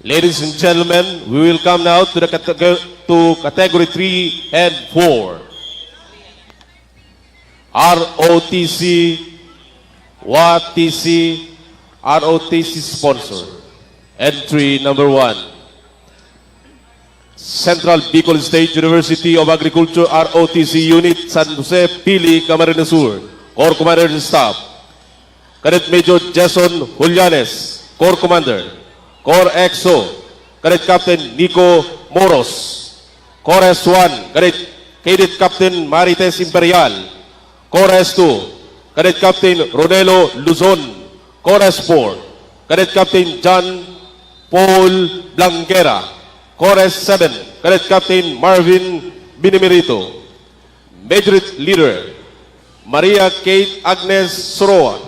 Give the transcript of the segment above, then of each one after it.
Ladies and gentlemen, we will come now to the category 3 and 4. ROTC, WATC, ROTC sponsor. Entry number 1. Central Bicol State University of Agriculture ROTC Unit San Jose, Pili, Camarines Sur. Corps Commander and Staff. Cadet Major Jason Julianes, Corps Commander. Corps EXO, Cadet Captain Nico Moros. Corps S1, Cadet Captain Marites Imperial. Corps S2, Cadet Captain Ronelo Luzon. Corps S4, Cadet Captain John Paul Blanquera. Corps S7, Cadet Captain Marvin Binimerito. Major Leader, Maria Kate Agnes Soroa.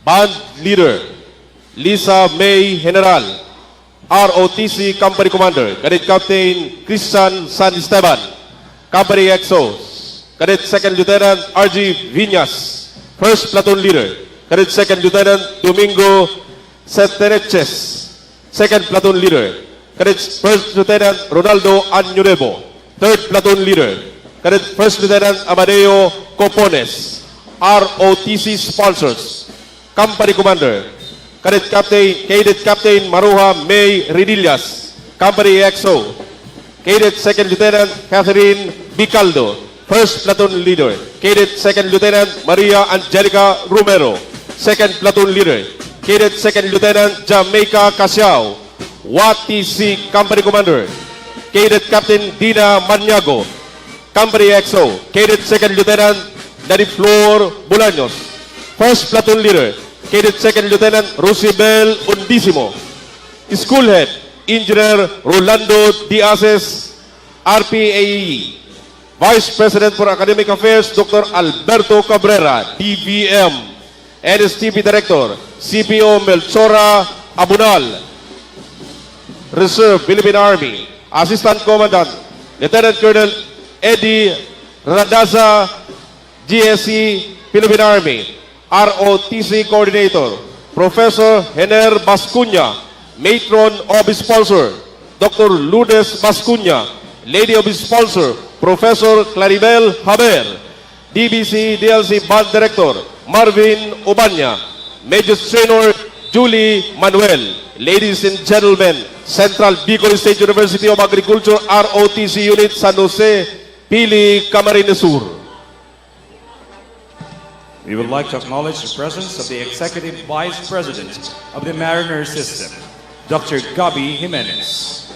Band Leader, Lisa May General. ROTC Company Commander, Cadet Captain Christian San Esteban. Company EXOs, Cadet Second Lieutenant RG Viñas. First Platoon Leader, Cadet Second Lieutenant Domingo Setereches. Second Platoon Leader, Cadet First Lieutenant Ronaldo Añurebo. Third Platoon Leader, Cadet First Lieutenant Amadeo Copones. ROTC Sponsors, Company Commander, Cadet Captain Maruja May Redillas. Company EXO, Cadet Second Lieutenant Catherine Bicaldo. First Platoon Leader, Cadet Second Lieutenant Maria Angelica Romero. Second Platoon Leader, Cadet Second Lieutenant Jamaica Casiao. WATC Company Commander, Cadet Captain Dina Maniago. Company EXO, Cadet Second Lieutenant Daniflor Bolaños. First Platoon Leader, Cadet Second Lieutenant Rosibel Undisimo. School Head, Engineer Rolando Diazes, RPAE. Vice President for Academic Affairs, Dr. Alberto Cabrera, DVM. NSTP Director, CPO Melchora Abunal. Reserve, Philippine Army. Assistant Commandant, Lieutenant Colonel Eddie Radaza, GSC, Philippine Army. ROTC Coordinator, Professor Hener Bascuña. Matron of Sponsor, Dr. Lourdes Bascuña. Lady of Sponsor, Professor Claribel Haber. DBC DLC Band Director, Marvin Obanya. Major Trainer, Julie Manuel. Ladies and gentlemen, Central Bicol State University of Agriculture ROTC Unit San Jose, Pili, Camarines Sur. We would like to acknowledge the presence of the Executive Vice President of the Mariner System, Dr. Gabi Jimenez.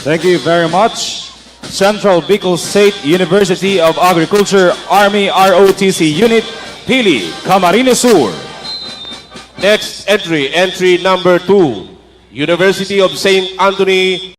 Thank you very much. Central Bicol State University of Agriculture Army ROTC Unit, Pili, Camarines Sur. Next entry, entry number 2, University of St. Anthony